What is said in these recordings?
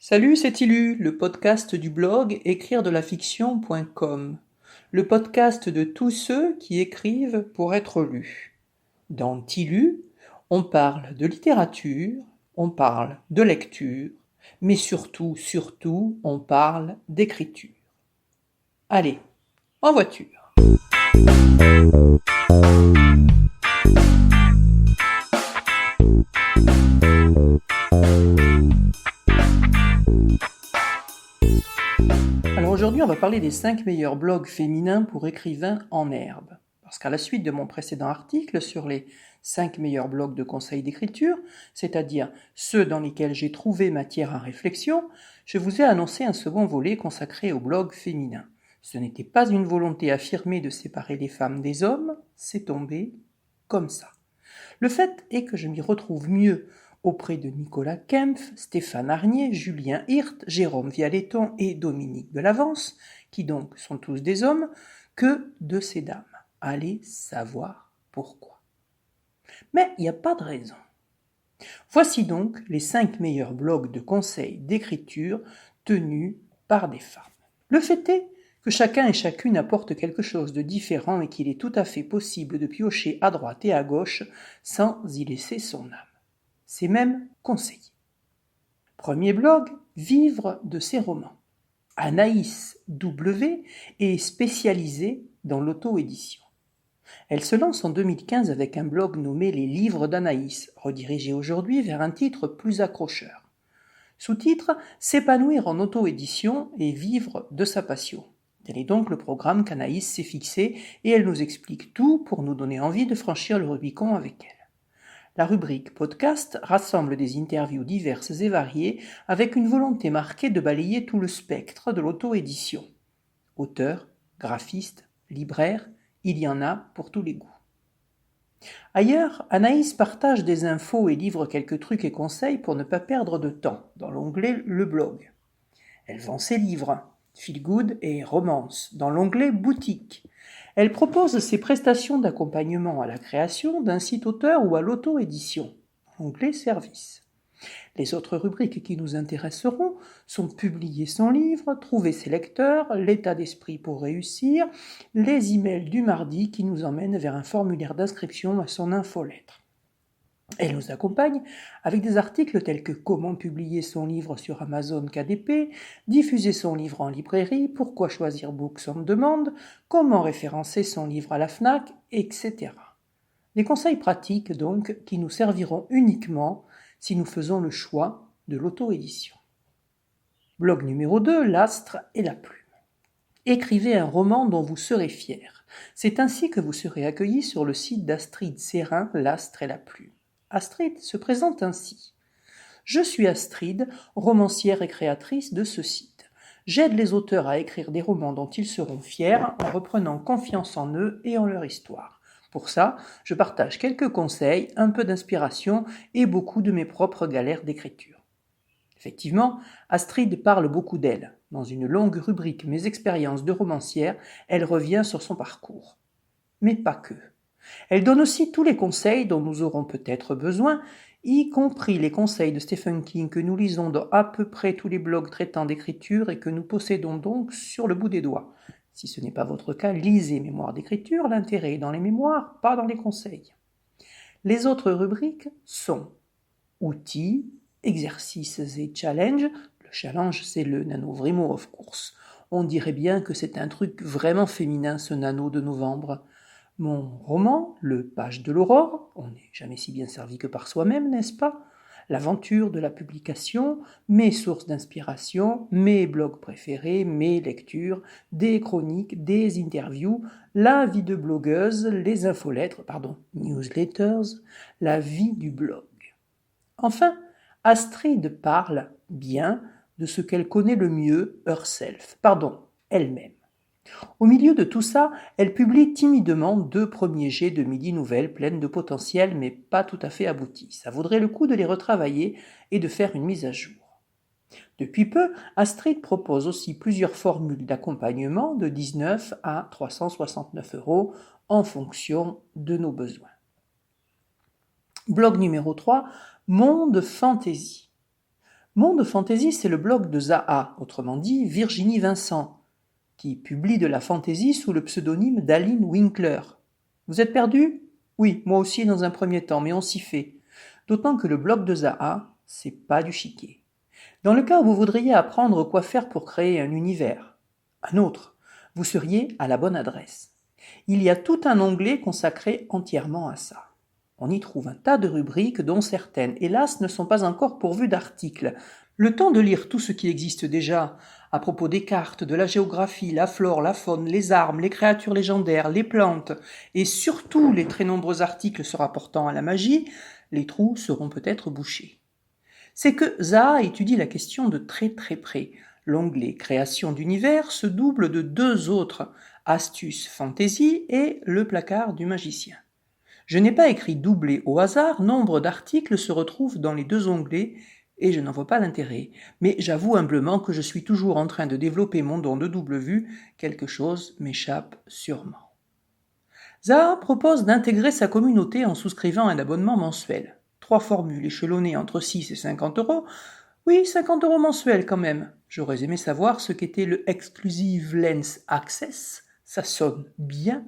Salut, c'est Ilu, le podcast du blog écrire-de-la-fiction.com, le podcast de tous ceux qui écrivent pour être lus. Dans Tilu, on parle de littérature, on parle de lecture, mais surtout, on parle d'écriture. Allez, en voiture. Alors aujourd'hui, on va parler des 5 meilleurs blogs féminins pour écrivains en herbe. Parce qu'à la suite de mon précédent article sur les 5 meilleurs blogs de conseils d'écriture, c'est-à-dire ceux dans lesquels j'ai trouvé matière à réflexion, je vous ai annoncé un second volet consacré aux blogs féminins. Ce n'était pas une volonté affirmée de séparer les femmes des hommes, c'est tombé comme ça. Le fait est que je m'y retrouve mieux auprès de Nicolas Kempf, Stéphane Arnier, Julien Hirt, Jérôme Vialetton et Dominique Bellavance, qui donc sont tous des hommes, que de ces dames. Allez savoir pourquoi. Mais il n'y a pas de raison. Voici donc les 5 meilleurs blogs de conseils d'écriture tenus par des femmes. Le fait est que chacun et chacune apporte quelque chose de différent et qu'il est tout à fait possible de piocher à droite et à gauche sans y laisser son âme. C'est même conseillé. Premier blog, vivre de ses romans. Anaïs W est spécialisée dans l'auto-édition. Elle se lance en 2015 avec un blog nommé Les Livres d'Anaïs, redirigé aujourd'hui vers un titre plus accrocheur. Sous-titre « S'épanouir en auto-édition et vivre de sa passion ». Tel est donc le programme qu'Anaïs s'est fixé et elle nous explique tout pour nous donner envie de franchir le Rubicon avec elle. La rubrique podcast rassemble des interviews diverses et variées avec une volonté marquée de balayer tout le spectre de l'auto-édition. Auteurs, graphistes, libraires, il y en a pour tous les goûts. Ailleurs, Anaïs partage des infos et livre quelques trucs et conseils pour ne pas perdre de temps dans l'onglet Le blog. Elle vend ses livres, Feel Good et Romance, dans l'onglet Boutique. Elle propose ses prestations d'accompagnement à la création d'un site auteur ou à l'auto-édition, onglet Service. Les autres rubriques qui nous intéresseront sont Publier son livre, Trouver ses lecteurs, L'état d'esprit pour réussir, les emails du mardi qui nous emmènent vers un formulaire d'inscription à son infolettre. Elle nous accompagne avec des articles tels que Comment publier son livre sur Amazon KDP, Diffuser son livre en librairie, Pourquoi choisir Books on demande, Comment référencer son livre à la FNAC, etc. Des conseils pratiques donc qui nous serviront uniquement si nous faisons le choix de l'auto-édition. Blog numéro 2, L'astre et la plume. Écrivez un roman dont vous serez fier. C'est ainsi que vous serez accueilli sur le site d'Astrid Serrin, L'astre et la plume. Astrid se présente ainsi. Je suis Astrid, romancière et créatrice de ce site. J'aide les auteurs à écrire des romans dont ils seront fiers en reprenant confiance en eux et en leur histoire. Pour ça, je partage quelques conseils, un peu d'inspiration et beaucoup de mes propres galères d'écriture. Effectivement, Astrid parle beaucoup d'elle. Dans une longue rubrique Mes expériences de romancière, elle revient sur son parcours. Mais pas que. Elle donne aussi tous les conseils dont nous aurons peut-être besoin, y compris les conseils de Stephen King que nous lisons dans à peu près tous les blogs traitant d'écriture et que nous possédons donc sur le bout des doigts. Si ce n'est pas votre cas, lisez Mémoires d'écriture, l'intérêt est dans les mémoires, pas dans les conseils. Les autres rubriques sont outils, exercices et challenges. Le challenge, c'est le NaNoWriMo, of course. On dirait bien que c'est un truc vraiment féminin, ce nano de novembre. Mon roman, Le Page de l'Aurore, on n'est jamais si bien servi que par soi-même, n'est-ce pas? L'aventure de la publication, mes sources d'inspiration, mes blogs préférés, mes lectures, des chroniques, des interviews, la vie de blogueuse, les newsletters, la vie du blog. Enfin, Astrid parle bien de ce qu'elle connaît le mieux, elle-même. Au milieu de tout ça, elle publie timidement 2 premiers jets de midi nouvelles pleines de potentiel mais pas tout à fait aboutis. Ça vaudrait le coup de les retravailler et de faire une mise à jour. Depuis peu, Astrid propose aussi plusieurs formules d'accompagnement de 19 à 369 € en fonction de nos besoins. Blog numéro 3, Monde Fantasy. Monde Fantasy, c'est le blog de Zaha, autrement dit Virginie Vincent, qui publie de la fantaisie sous le pseudonyme d'Aline Winkler. Vous êtes perdu? Oui, moi aussi dans un premier temps, mais on s'y fait. D'autant que le blog de Zaha, c'est pas du chiquet. Dans le cas où vous voudriez apprendre quoi faire pour créer un univers, un autre, vous seriez à la bonne adresse. Il y a tout un onglet consacré entièrement à ça. On y trouve un tas de rubriques dont certaines, hélas, ne sont pas encore pourvues d'articles. Le temps de lire tout ce qui existe déjà à propos des cartes, de la géographie, la flore, la faune, les armes, les créatures légendaires, les plantes, et surtout les très nombreux articles se rapportant à la magie, les trous seront peut-être bouchés. C'est que Zaha étudie la question de très très près. L'onglet Création d'univers se double de deux autres, Astuces Fantasy et Le placard du magicien. Je n'ai pas écrit doublé au hasard, nombre d'articles se retrouvent dans les deux onglets et je n'en vois pas l'intérêt. Mais j'avoue humblement que je suis toujours en train de développer mon don de double vue, quelque chose m'échappe sûrement. Zaha propose d'intégrer sa communauté en souscrivant un abonnement mensuel. 3 formules échelonnées entre 6 et 50 euros. Oui, 50 euros mensuels quand même. J'aurais aimé savoir ce qu'était le Exclusive Lens Access. Ça sonne bien,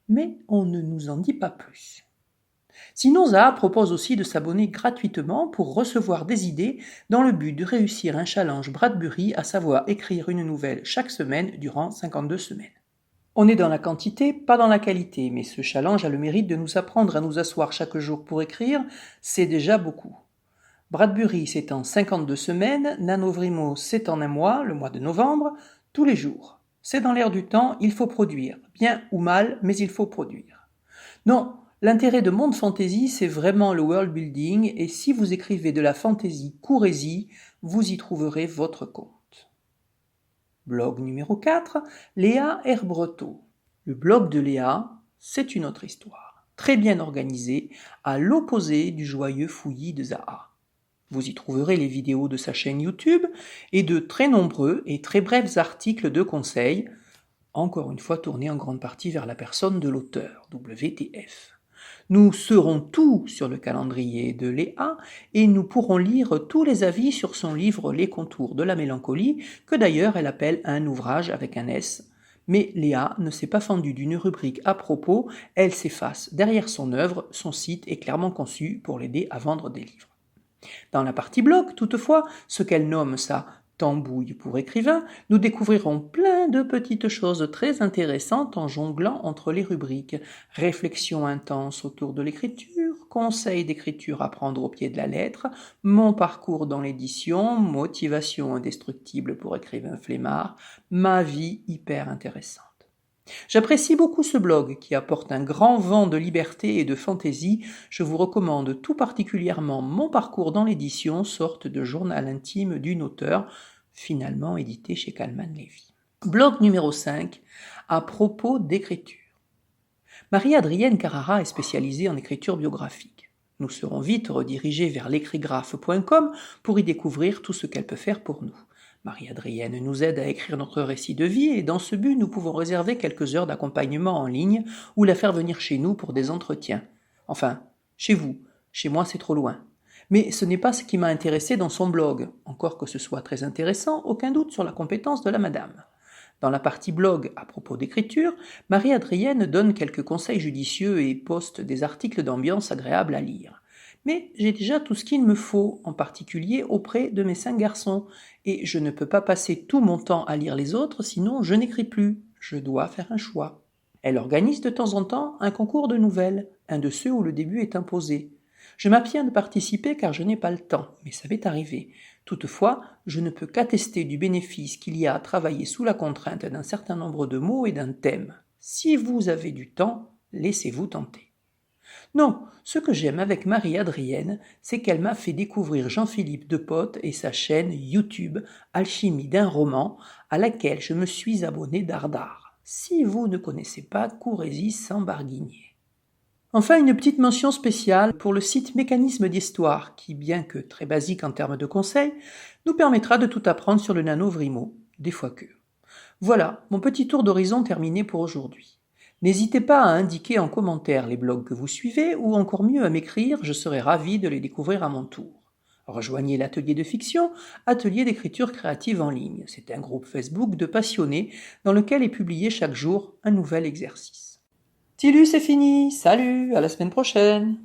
mais on ne nous en dit pas plus. Sinon, Zaha propose aussi de s'abonner gratuitement pour recevoir des idées dans le but de réussir un challenge Bradbury, à savoir écrire une nouvelle chaque semaine durant 52 semaines. On est dans la quantité, pas dans la qualité, mais ce challenge a le mérite de nous apprendre à nous asseoir chaque jour pour écrire, c'est déjà beaucoup. Bradbury, c'est en 52 semaines, NaNoWriMo, c'est en un mois, le mois de novembre, tous les jours. C'est dans l'air du temps, il faut produire. Bien ou mal, mais il faut produire. Non, l'intérêt de Monde Fantasy, c'est vraiment le world building, et si vous écrivez de la fantasy, courez-y, vous y trouverez votre compte. Blog numéro 4, Léa Herbreteau. Le blog de Léa, c'est une autre histoire, très bien organisée, à l'opposé du joyeux fouillis de Zaha. Vous y trouverez les vidéos de sa chaîne YouTube et de très nombreux et très brefs articles de conseils, encore une fois tournés en grande partie vers la personne de l'auteur, WTF. Nous serons tout sur le calendrier de Léa et nous pourrons lire tous les avis sur son livre Les contours de la mélancolie, que d'ailleurs elle appelle un ouvrage avec un S. Mais Léa ne s'est pas fendue d'une rubrique à propos, elle s'efface derrière son œuvre, son site est clairement conçu pour l'aider à vendre des livres. Dans la partie blog, toutefois, ce qu'elle nomme sa tambouille pour écrivain, nous découvrirons plein de petites choses très intéressantes en jonglant entre les rubriques. Réflexion intense autour de l'écriture, conseils d'écriture à prendre au pied de la lettre, mon parcours dans l'édition, motivation indestructible pour écrivain flemmard, ma vie hyper intéressante. J'apprécie beaucoup ce blog qui apporte un grand vent de liberté et de fantaisie. Je vous recommande tout particulièrement Mon parcours dans l'édition, sorte de journal intime d'une auteure, finalement édité chez Calman Levy. Blog numéro 5, à propos d'écriture. Marie-Adrienne Carrara est spécialisée en écriture biographique. Nous serons vite redirigés vers l'écrigraphe.com pour y découvrir tout ce qu'elle peut faire pour nous. Marie-Adrienne nous aide à écrire notre récit de vie et dans ce but, nous pouvons réserver quelques heures d'accompagnement en ligne ou la faire venir chez nous pour des entretiens. Enfin, chez vous. Chez moi, c'est trop loin. Mais ce n'est pas ce qui m'a intéressé dans son blog. Encore que ce soit très intéressant, aucun doute sur la compétence de la madame. Dans la partie blog à propos d'écriture, Marie-Adrienne donne quelques conseils judicieux et poste des articles d'ambiance agréables à lire. Mais j'ai déjà tout ce qu'il me faut, en particulier auprès de mes 5 garçons, et je ne peux pas passer tout mon temps à lire les autres, sinon je n'écris plus. Je dois faire un choix. Elle organise de temps en temps un concours de nouvelles, un de ceux où le début est imposé. Je m'abstiens de participer car je n'ai pas le temps, mais ça m'est arrivé. Toutefois, je ne peux qu'attester du bénéfice qu'il y a à travailler sous la contrainte d'un certain nombre de mots et d'un thème. Si vous avez du temps, laissez-vous tenter. Non, ce que j'aime avec Marie-Adrienne, c'est qu'elle m'a fait découvrir Jean-Philippe Depote et sa chaîne YouTube Alchimie d'un roman, à laquelle je me suis abonné dardard. Si vous ne connaissez pas, courez-y sans barguigner. Enfin, une petite mention spéciale pour le site Mécanisme d'Histoire, qui, bien que très basique en termes de conseils, nous permettra de tout apprendre sur le NaNoWriMo, des fois que. Voilà, mon petit tour d'horizon terminé pour aujourd'hui. N'hésitez pas à indiquer en commentaire les blogs que vous suivez ou encore mieux à m'écrire, je serai ravi de les découvrir à mon tour. Rejoignez l'atelier de fiction, atelier d'écriture créative en ligne. C'est un groupe Facebook de passionnés dans lequel est publié chaque jour un nouvel exercice. Tilu, c'est fini. Salut, à la semaine prochaine.